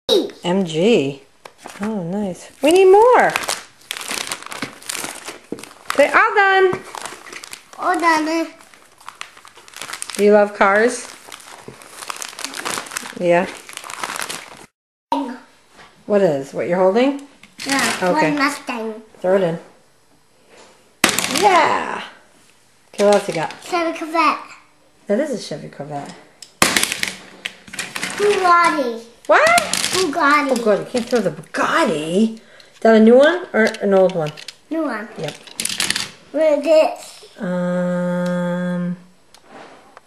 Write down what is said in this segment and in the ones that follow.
MG. Oh, nice. We need more. Say, all done. All done. Do you love cars? Yeah. What is? What you're holding? Yeah, okay. one Mustang. Throw it in. Yeah. Okay, what else you got? Chevy Corvette. That is a Chevy Corvette. Bugatti. What? Bugatti. Oh, God, you can't throw the Bugatti. Is that a new one or an old one? New one. Yep. What is this? I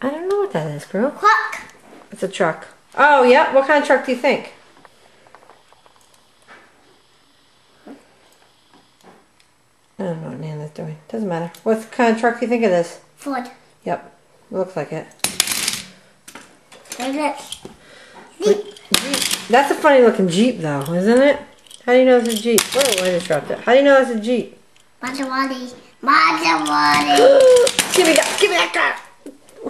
don't know what that is, girl. Truck. It's a truck. Oh, yeah. What kind of truck do you think? I don't know what Nana's doing. Doesn't matter. What kind of truck do you think it is? Ford. Yep. Looks like it. What is this? Jeep. That's a funny looking Jeep though, isn't it? How do you know it's a Jeep? Whoa, I just dropped it. How do you know it's a Jeep? Maserati. Maserati. Give me that car.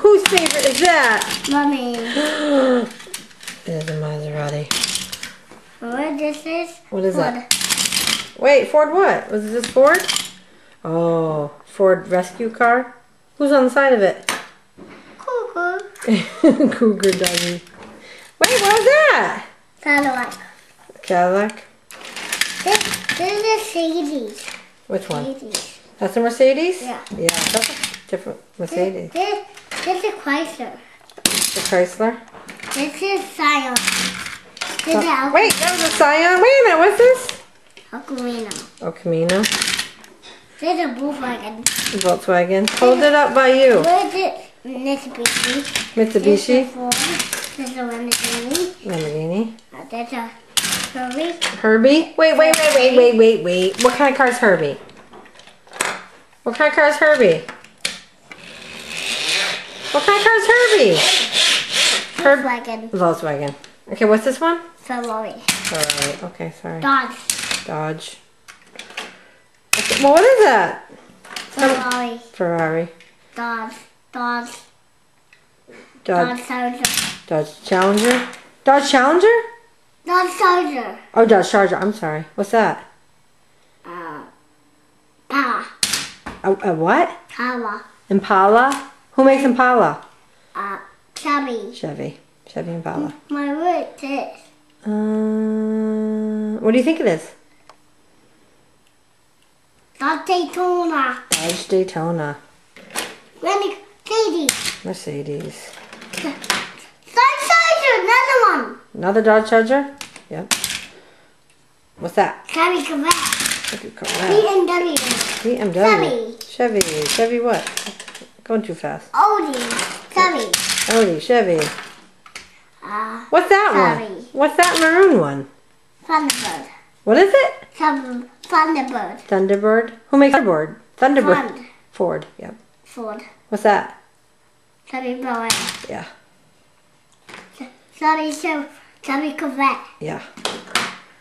Whose favorite is that? Mommy. It is a Maserati. What this is? What is Ford. that? Wait, Ford what? Was it this Ford? Oh, Ford rescue car? Who's on the side of it? Cougar. Cougar doggy. Wait, what was that? Cadillac. Cadillac? This is Mercedes. Which one? Mercedes. That's a Mercedes? Yeah. Yeah, that's a different Mercedes. This is a Chrysler. The Chrysler? This is Scion. This is a Wait, that was a Scion? Wait a minute, what's this? Camino. Oh, Camino. This is a Volkswagen. Volkswagen. Hold it up by you. What is it? Mitsubishi. This is Mitsubishi. a Ford. This is a Lamborghini. Lamborghini. This is a Herbie. Herbie? Wait. What kind of car is Herbie? What kind of car is Herbie? What kind of car is Herbie? Volkswagen. Volkswagen. Okay, what's this one? Ferrari. Ferrari. Okay, sorry. Dodge. Dodge. Okay, well, what is that? Ferrari. Ferrari. Dodge. Dodge. Charger. Dodge Challenger. Dodge Challenger? Dodge Charger. Oh, Dodge Charger. I'm sorry. What's that? Power. A what? Power. Impala? Who makes Impala? Chevy. Chevy. Chevy Impala. My word is. What do you think it is? Dodge Daytona. Dodge Daytona. Mercedes. Mercedes. Dodge Charger. Another one. Another Dodge Charger? Yep. What's that? Chevy Corvette. Chevy Corvette. BMW. BMW. Chevy. Chevy what? Going too fast. Audi. Chevy. Audi. Chevy. What's that Chevy. one? What's that maroon one? Thunderbird. What is it? Thunderbird. Thunderbird. Who makes Thunderbird? Thunderbird. Ford. Ford. Yep. Ford. What's that? Chevy Boeing. Yeah. Chevy Corvette. Yeah.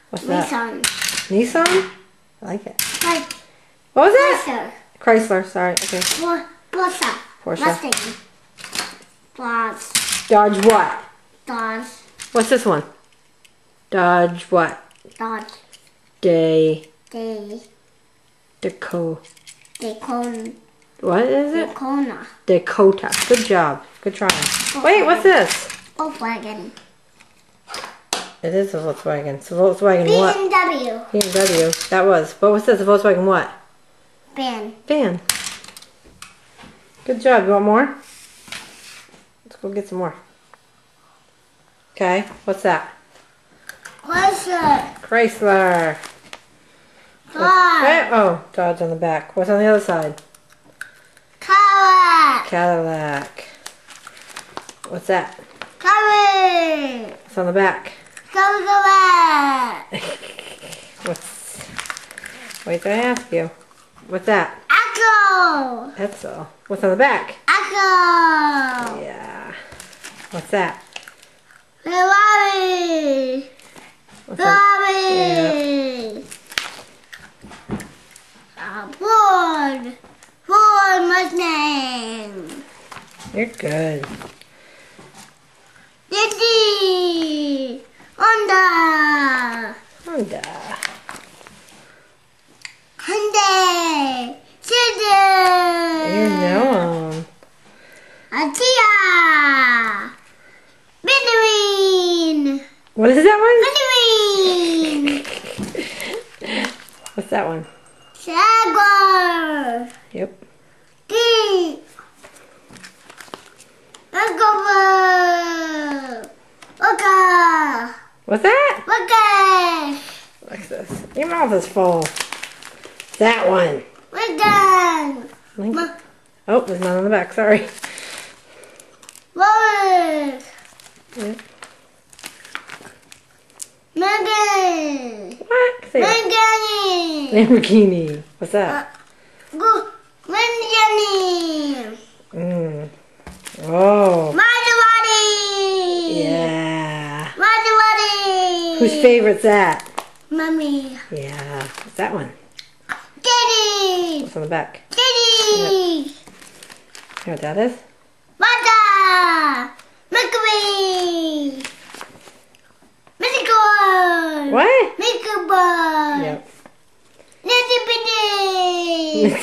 What's that? Nissan. Nissan? I like it. Like What was that? Chrysler. Chrysler. Sorry. Okay. Porsche. Porsche. Mustang. Dodge. Dodge what? Dodge. What's this one? Dodge what? Dodge. Dakota. Daytona. What is it? Daytona. Dakota. Good job. Good try. Wait, what's this? Volkswagen. It is a Volkswagen. It's a Volkswagen what? BMW. BMW. That was. What was this? A Volkswagen what? Van. Van. Good job. You want more? Let's go get some more. Okay. What's that? Chrysler. Chrysler. Dodge. Oh, Dodge on the back. What's on the other side? Cadillac. Cadillac. What's that? Chevy. What's on the back? Chevy Corvette. Wait till I ask you. What's that? Echo. That's all. What's on the back? Echo. Yeah. What's that? Ferrari. What's on? Ferrari. Ford. Ford Mustang. You're good. Diddy. Honda. Honda. Hyundai. You know 'em. Kia. Mandarin. What is that Mandarin. one? What's that one? Jaguar. Yep. Jeep. Waka. What's that? Waka. What's this? Your mouth is full. That one. Waka. Oh, there's none on the back. Sorry. Rollers. Yep. Megan. What? Say it. Megan. Lamborghini. What's that? Go. Megan. Mm. Oh. Maserati. Yeah. Maserati. Whose favorite's that? Mommy. Yeah. What's that one? Daddy. What's on the back? Daddy. You know what that is? Mother. Mercury. Mythical. What? Mythical boy. Yep. Little bitty.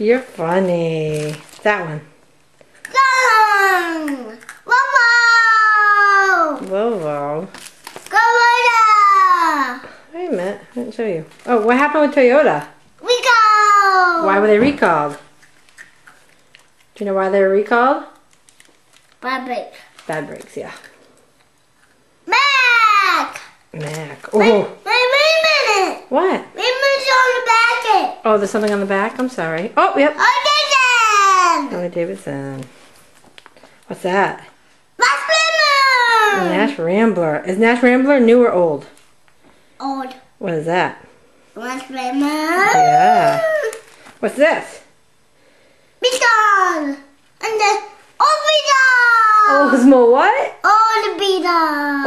You're funny. That one. Song. Momo. Volvo. Gorilla. Wait a minute. I didn't show you. Oh, what happened with Toyota? Rico. Why were they recalled? Do you know why they were recalled? Rabbit. Bad brakes, yeah. Mac. Mac. Wait Oh. a minute. What? Wait a minute on the back. Oh, there's something on the back? I'm sorry. Oh, yep. Oh, Harley Davidson. What's that? Last Nash Rambler. Is Nash Rambler new or old? Old. What is that? Last lemon. Yeah. What's this? Beetle. And the old beetle. Oldsmo what? Old beetle.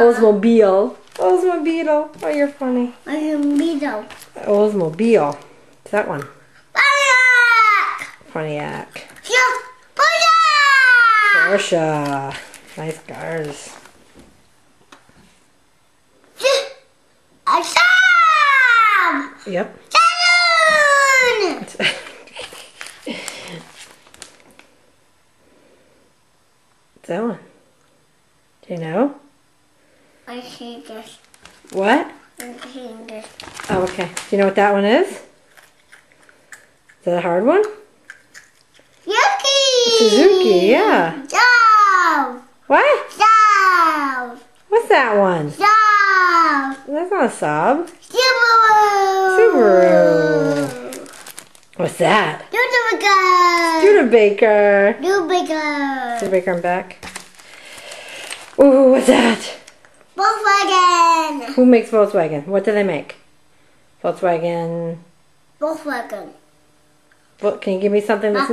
Oldsmobile. Oldsmobile. Oh, you're funny. Old beetle. Oldsmobile. What's that one? Back. Pontiac. Yeah. Porsche. Nice cars. A shop. Yep. Salon. What's that one? Do you know? I see this. What? I see this. Oh, okay. Do you know what that one is? Is that a hard one? Yuki. Suzuki, yeah. Joe. What? Joe. What's that one? Joe. That's not a Saab. Subaru. Subaru. What's that? Studebaker. Studebaker. Studebaker. Studebaker and back. Ooh, what's that? Volkswagen. Who makes Volkswagen? What do they make? Volkswagen. Volkswagen. What, can you give me something that's...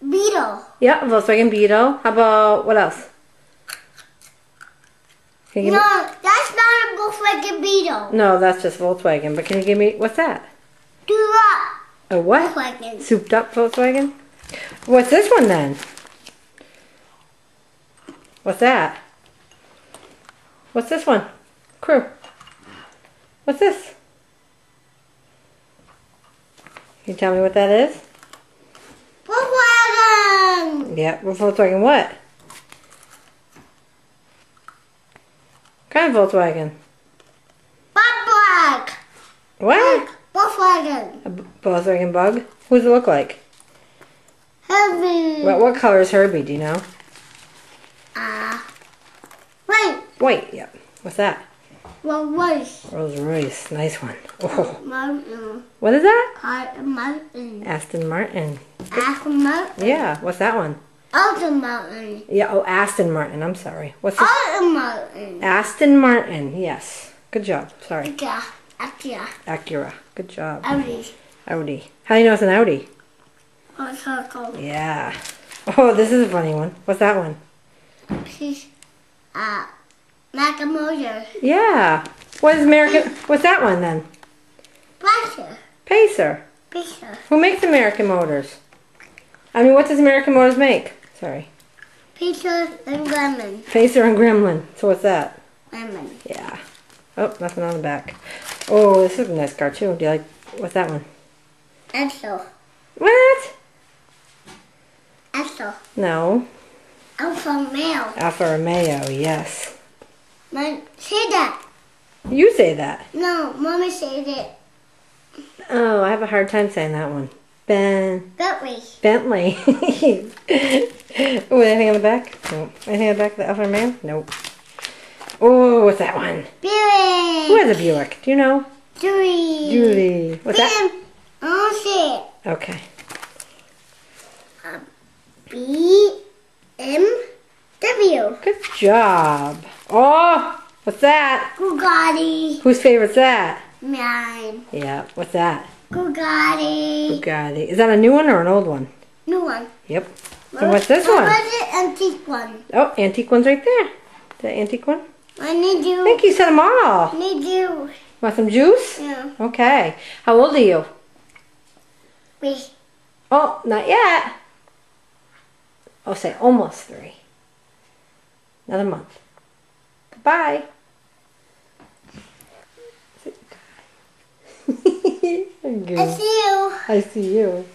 Beetle. Yeah, Volkswagen Beetle. How about, what else? Can you No, give me... that's not a Volkswagen Beetle. No, that's just Volkswagen. But can you give me... What's that? Dura. A what? Volkswagen. Souped up Volkswagen? What's this one then? What's that? What's this one? Crew. What's this? Can you tell me what that is? Volkswagen. Yeah, Volkswagen what? What kind of Volkswagen? Black. What? Volkswagen. A Volkswagen Bug? Who does it look like? Heavy. What color is Herbie, do you know? Wait. White, yep. What's that? What was? Rolls Royce, nice one. Oh. Mountain. What is that? Mountain. Aston Martin. Aston Mountain. Yeah, what's that one? Alton Mountain. Yeah, oh, Aston Martin, I'm sorry. What's this? Alton Mountain. Aston Martin, yes. Good job, sorry. Acura. Acura. Acura, good job. Audi. Audi. How do you know it's an Audi? A circle. Yeah. Oh, this is a funny one. What's that one? She's Macamotor. Yeah. What is American? What's that one then? Blaster. Pacer. Pizza. Who makes American Motors? I mean, what does American Motors make? Sorry. Pizza and lemon. Pacer and Gremlin. So what's that? Lemon. Yeah. Oh, nothing on the back. Oh, this is a nice car too. Do you like, what's that one? Axel. What? Axel. No. Alfa Romeo. Alfa Romeo, yes. Mom, say that. You say that. No, Mommy said it. Oh, I have a hard time saying that one. Bentley. Oh, anything on the back? Nope. Anything on the back of the Alfa Romeo? Nope. Oh, what's that one? Buick. Who has a Buick? Do you know? Julie. What's that? I'll say it. Okay. BMW. Good job. Oh, what's that? Bugatti. Whose favorite's that? Mine. Yeah, what's that? Bugatti. Bugatti. Is that a new one or an old one? New one. Yep. So what's this one? What's the antique one? Oh, antique one's right there. The antique one? I need you. I think you said them all. Need you. Want some juice? Yeah. Okay. How old are you? Wait. Oh, not yet. Oh, say almost 3. Another month. Bye. I see you. I see you.